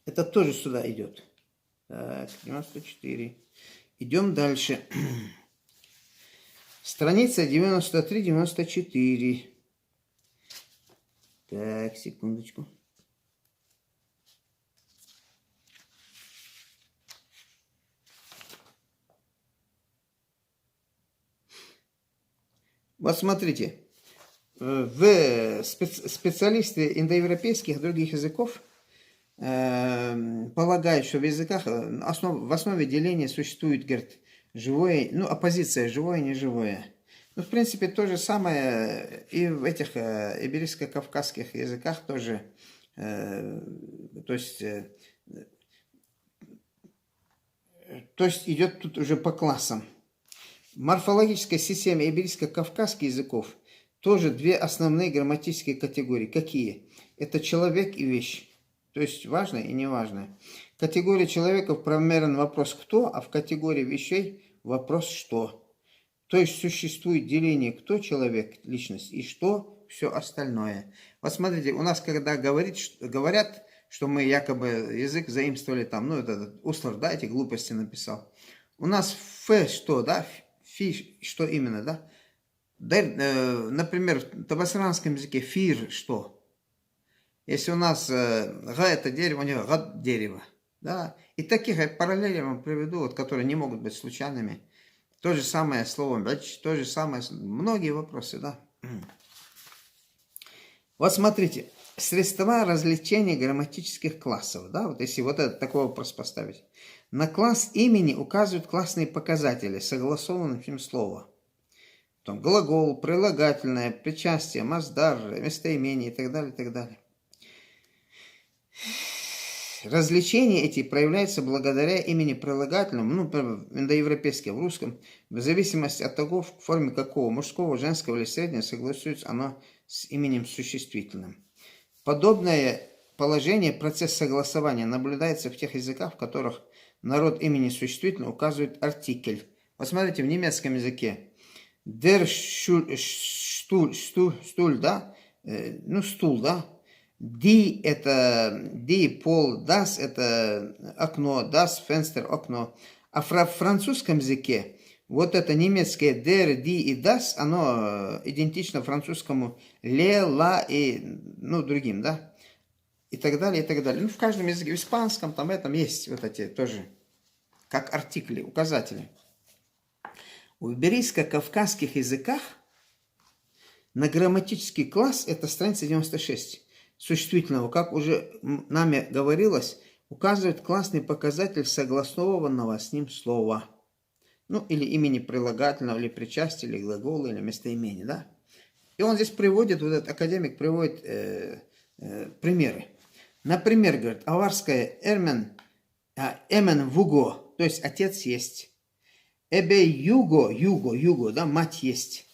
Это тоже сюда идет. Так, 94. Идем дальше. Страница 93-94. Так, секундочку. Вот смотрите. Специалисты индоевропейских других языков полагают, что в языках в основе деления существует, говорит, живое, ну, оппозиция, живое и неживое. Ну, в принципе, то же самое и в этих иберийско-кавказских языках тоже. То есть идет тут уже по классам. В морфологической системе иберийско-кавказских языков тоже две основные грамматические категории. Какие? Это человек и вещь. То есть важное и неважное. В категории человека правомерен вопрос «кто», а в категории вещей вопрос «что». То есть существует деление «кто» человек, личность, и «что» все остальное. Вот смотрите, у нас когда говорят, что мы якобы язык заимствовали там, ну, этот Услар, да, эти глупости написал. У нас «ф» что, да, «фи» что именно, да? Например, в табасранском языке «фир» что? Если у нас «га» это дерево, у него «гад» дерево. Да? И таких параллелей я вам приведу, вот, которые не могут быть случайными. То же самое слово «бэч», то же самое, многие вопросы, да. Вот смотрите, средства развлечения грамматических классов, да, вот если вот этот такой вопрос поставить. На класс имени указывают классные показатели, согласованные с ним слова. Потом глагол, прилагательное, причастие, масдар, местоимение и так далее, и так далее. Развлечения эти проявляются благодаря имени прилагательному, ну, в индоевропейском, в русском, в зависимости от того, в форме какого, мужского, женского или среднего, согласуется оно с именем существительным. Подобное положение, процесс согласования наблюдается в тех языках, в которых народ имени существительного указывает артикль. Вот смотрите, в немецком языке der стуль, да, ну, стул, да, Die это die, пол, das это окно, das фенстер, окно. А в французском языке вот это немецкое der, die и das, оно идентично французскому le, la и, ну, другим, да? И так далее, и так далее. Ну, в каждом языке, в испанском, там, этом есть вот эти тоже, как артикли, указатели. В иберийско-кавказских языках на грамматический класс, это страница 96, существительного, как уже нами говорилось, указывает классный показатель согласованного с ним слова. Ну, или имени прилагательного, или причастия, или глагола, или местоимения, да? И он здесь приводит, вот этот академик приводит примеры. Например, говорит, аварское эмен вуго, то есть отец есть. Эбе юго, да, мать есть.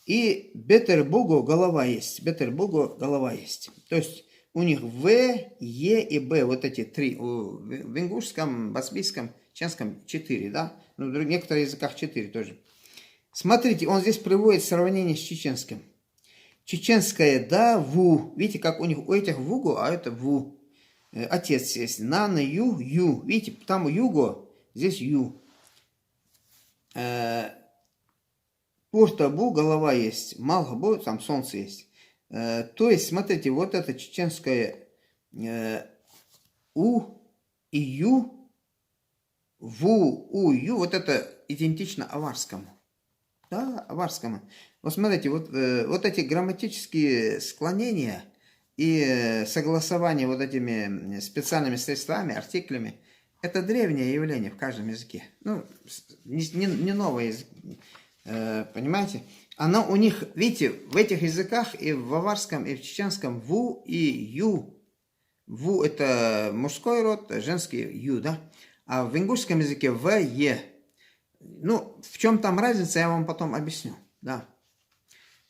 И бетербуго голова есть. Бетербуго голова есть. То есть у них В, Е и Б, вот эти три. В ингушском, басбийском, чешском 4, да? Ну, в некоторых языках 4 тоже. Смотрите, он здесь приводит сравнение с чеченским. Чеченское да, ву. Видите, как у них у этих вуго, а это ву. Отец есть. На, ю. Видите, там юго, здесь ю. Пуртабу голова есть, Малгабу там солнце есть. То есть, смотрите, вот это чеченское У и Ю, Ву, У, Ю, вот это идентично аварскому. Да, аварскому. Вот смотрите, вот эти грамматические склонения и согласование вот этими специальными средствами, артиклями, это древнее явление в каждом языке. Ну, не новое язык. Понимаете? Оно у них, видите, в этих языках и в аварском, и в чеченском ву и ю. Ву это мужской род, женский ю, да? А в ингушском языке в, е. Ну, в чем там разница, я вам потом объясню, да.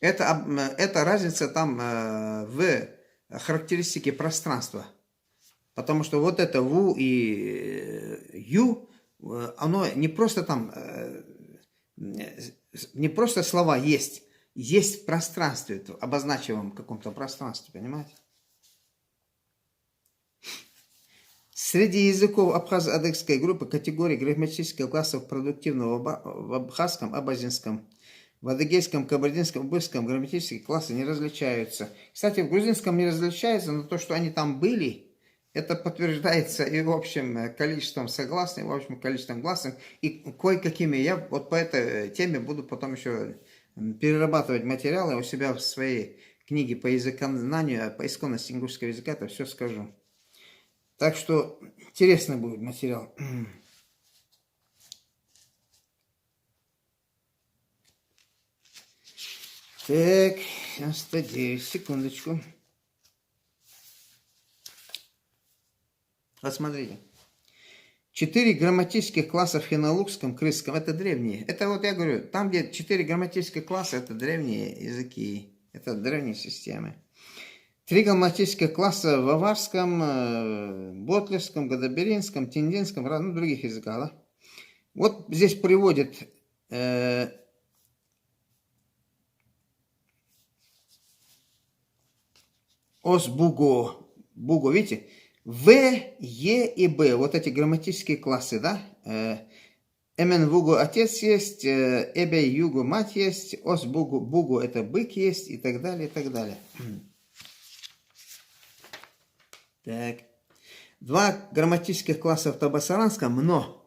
Это разница там в характеристике пространства. Потому что вот это ву и ю, оно не просто там... Не просто слова есть в пространстве, обозначиваем в каком-то пространстве, понимаете? Среди языков абхазо-адыгской группы категории грамматических классов продуктивного в абхазском, абазинском, в адыгейском, кабардинском, бырском грамматические классы не различаются. Кстати, в грузинском не различаются, но то, что они там были, это подтверждается и общим количеством согласных, и общим количеством гласных, и кое-какими. Я вот по этой теме буду потом еще перерабатывать материалы у себя в своей книге по языкознанию, по исконности ингушского языка, это все скажу. Так что интересный будет материал. Так, 99, секундочку. Посмотрите. 4 грамматических класса в финно-лукском, крымском, это древние. Это вот я говорю, там, где 4 грамматических класса, это древние языки, это древние системы. 3 грамматических класса в аварском, ботлевском, гадаберинском, тиндинском, разных других языках. Да? Вот здесь приводит Ос-Буго. Буго, видите? В, Е и Б. Вот эти грамматические классы, да? Эмен-Вуго отец есть, Эбе-Юго мать есть, Ос-Буго, Буго это бык есть и так далее, и так далее. Так. 2 грамматических класса в табасаранском, но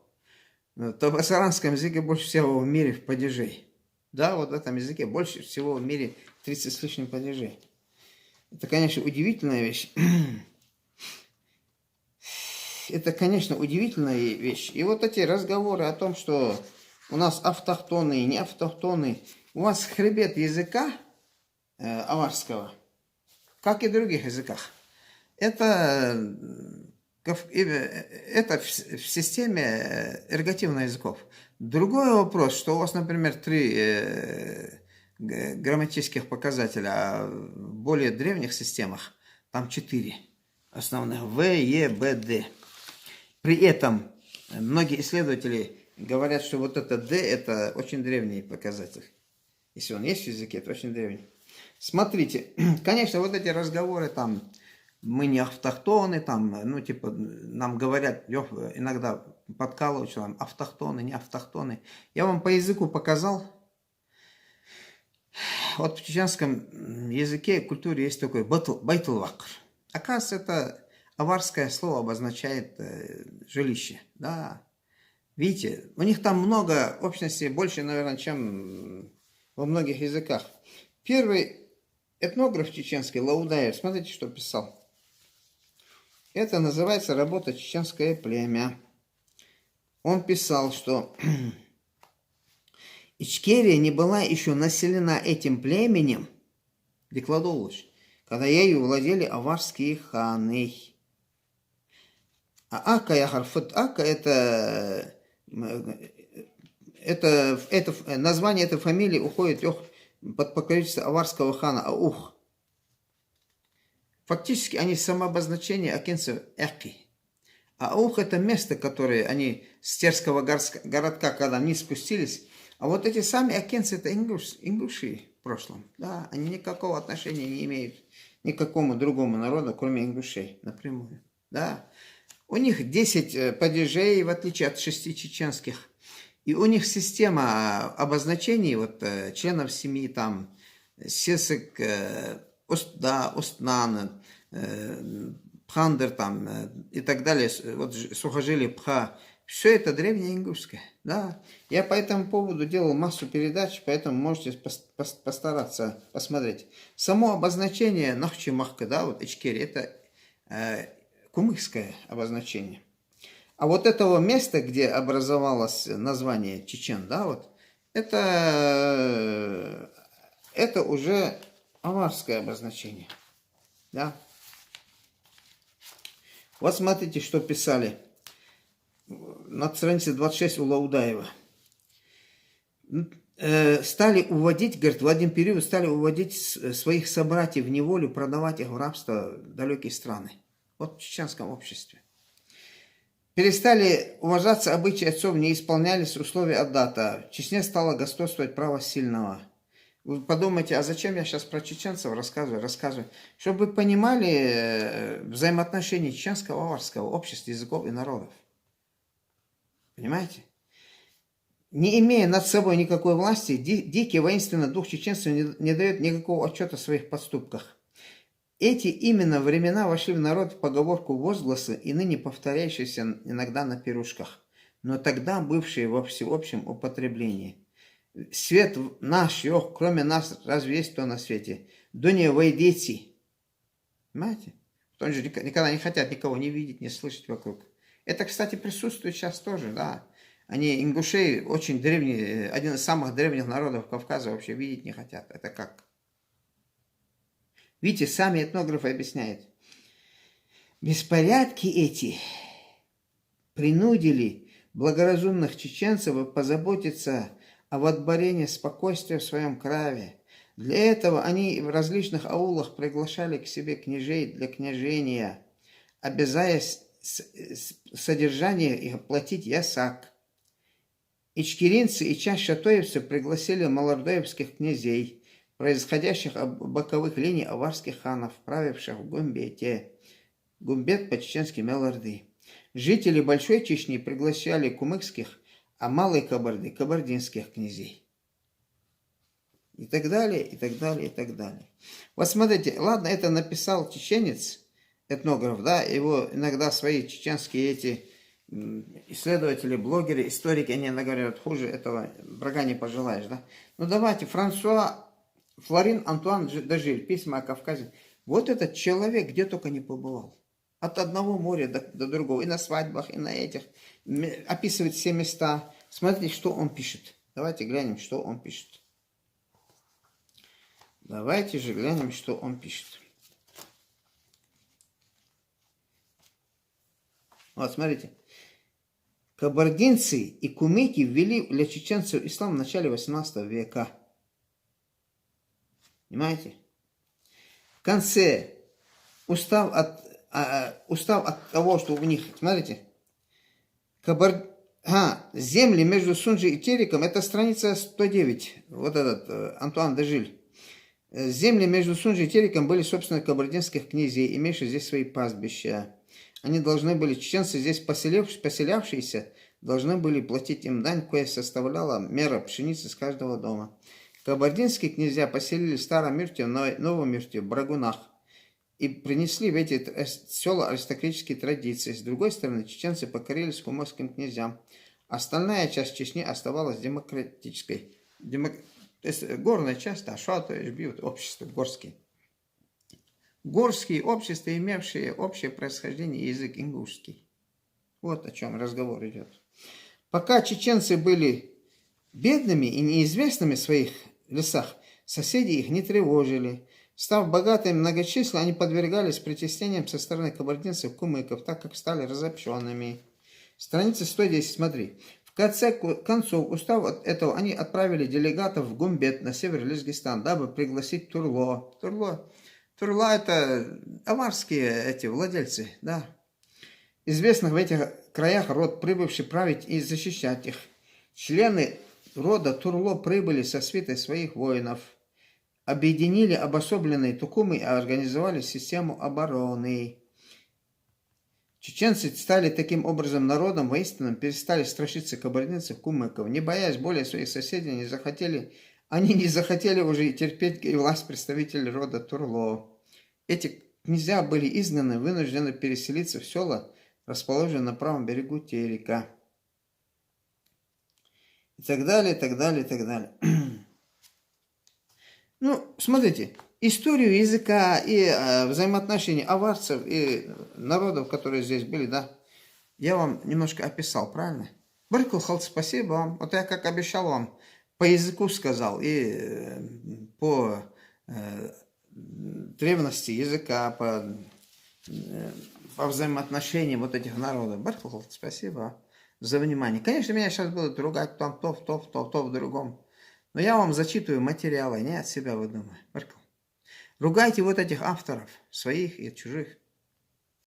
в табасаранском языке больше всего в мире падежей. Да, вот в этом языке больше всего в мире 30 с лишним падежей. Это, конечно, удивительная вещь. Это, конечно, удивительная вещь. И вот эти разговоры о том, что у нас автохтоны и не автохтоны, у вас хребет языка аварского, как и в других языках. Это в системе эргативных языков. Другой вопрос, что у вас, например, 3 грамматических показателя, а в более древних системах там 4 основных: В, Е, Б, Д. При этом многие исследователи говорят, что вот это Д это очень древний показатель. Если он есть в языке, это очень древний. Смотрите, конечно, вот эти разговоры там, мы не автохтоны, там, ну, типа, нам говорят, иногда подкалывают, что там автохтоны, не автохтоны. Я вам по языку показал. Вот в чеченском языке, культуре есть такой байтулвакр. Оказывается, это аварское слово обозначает жилище. Да. Видите, у них там много общностей, больше, наверное, чем во многих языках. Первый этнограф чеченский, Лаудаев, смотрите, что писал. Это называется работа «Чеченское племя». Он писал, что Ичкерия не была еще населена этим племенем, Декладолыш, когда ею владели аварские ханы. А Ака Яхарфат Ака это название этой фамилии уходит под покровительство аварского хана Аух. Фактически они самообозначение акинцев Эки. А Аух это место, которое они с Терского городка, когда они спустились. А вот эти сами акинцы это ингуши в прошлом. Да, они никакого отношения не имеют ни к какому другому народу, кроме ингушей напрямую. Да. У них 10 падежей, в отличие от 6 чеченских. И у них система обозначений вот, членов семьи, там, Сесек, Остнан, Пхандер там, и так далее, вот, сухожилие Пха. Все это древнее ингушское. Да. Я по этому поводу делал массу передач, поэтому можете постараться посмотреть. Само обозначение Нахчи-Махка, да, вот Ичкери, это кумыкское обозначение. А вот этого места, где образовалось название Чечен, да, вот, это уже аварское обозначение. Да. Вот смотрите, что писали на странице 26 у Лаудаева. Стали уводить, говорит, в один период стали уводить своих собратьев в неволю, продавать их в рабство в далекие страны. Вот в чеченском обществе. Перестали уважаться обычаи отцов, не исполнялись условия отдата. В Чечне стало господствовать право сильного. Вы подумайте, а зачем я сейчас про чеченцев рассказываю? Чтобы вы понимали взаимоотношения чеченского и аварского общества, языков и народов. Понимаете? Не имея над собой никакой власти, дикий воинственный дух чеченцев не дает никакого отчета о своих поступках. Эти именно времена вошли в народ в поговорку возгласы и ныне повторяющиеся иногда на пирушках, но тогда бывшие во всеобщем употреблении. Свет наш, кроме нас, разве есть кто на свете? До не войдите. Понимаете? Потому что никогда не хотят никого не видеть, не слышать вокруг. Это, кстати, присутствует сейчас тоже, да. Они, ингушей, очень древний, один из самых древних народов Кавказа, вообще видеть не хотят. Это как? Видите, сами этнографы объясняют. Беспорядки эти принудили благоразумных чеченцев позаботиться о водворении спокойствия в своем крае. Для этого они в различных аулах приглашали к себе княжей для княжения, обязаясь содержание их платить ясак. Ичкеринцы и часть шатоевцев пригласили малордоевских князей, происходящих от боковых линий аварских ханов, правивших в Гумбете. Гумбет по-чеченски Мелорды. Жители Большой Чечни приглашали кумыкских, а Малой Кабарды – кабардинских князей. И так далее, и так далее, и так далее. Вот смотрите, ладно, это написал чеченец, этнограф, да, его иногда свои чеченские эти исследователи, блогеры, историки, они иногда говорят, хуже этого врага не пожелаешь, да. Ну давайте, Флорин Антуан де Жиль, письма о Кавказе. Вот этот человек где только не побывал. От одного моря до другого, и на свадьбах, и на этих. Описывает все места. Смотрите, что он пишет. Давайте глянем, что он пишет. Давайте же глянем, что он пишет. Вот, смотрите. Кабардинцы и кумыки ввели для чеченцев ислам в начале 18 века. Понимаете? В конце устав от того, что у них, смотрите, земли между Сунжи и Тереком, это страница 109, вот этот Антуан де Жиль. Земли между Сунжи и Тереком были собственно кабардинских князей, имевших здесь свои пастбища. Они должны были, чеченцы здесь поселявшиеся, должны были платить им дань, кое составляла мера пшеницы с каждого дома. Кабардинские князья поселили в Старом Мирте, Новом Мирте, в Брагунах и принесли в эти села аристократические традиции. С другой стороны, чеченцы покорились кумыкским князьям. Остальная часть Чечни оставалась демократической. То есть горная часть, то есть бьют общество горские. Горские общества, имевшие общее происхождение и язык ингушский. Вот о чем разговор идет. Пока чеченцы были бедными и неизвестными в своих лесах, соседи их не тревожили. Став богатыми и многочисленными, они подвергались притеснениям со стороны кабардинцев-кумыков, так как стали разобщенными. Страница 110, смотри. В конце концов, устав от этого, они отправили делегатов в Гумбет на север Лезгистан, дабы пригласить Турло. Турла это аварские эти владельцы, да. Известных в этих краях род, прибывший править и защищать их. Члены рода Турло прибыли со свитой своих воинов, объединили обособленные тукумы и организовали систему обороны. Чеченцы стали таким образом народом воинственным, перестали страшиться кабардинцев, кумыков. Не боясь более своих соседей, они не захотели уже терпеть и власть представителей рода Турло. Эти князья были изгнаны, вынуждены переселиться в села, расположенные на правом берегу Терека. И так далее, и так далее, и так далее. Ну, смотрите, историю языка и взаимоотношения аварцев и народов, которые здесь были, да, я вам немножко описал, правильно? Баркулхал, спасибо вам. Вот я, как обещал вам, по языку сказал и по древности языка, по взаимоотношениям вот этих народов. Баркулхал, спасибо за внимание. Конечно, меня сейчас будут ругать там то в другом. Но я вам зачитываю материалы, не от себя выдумываю. Ругайте вот этих авторов, своих и чужих.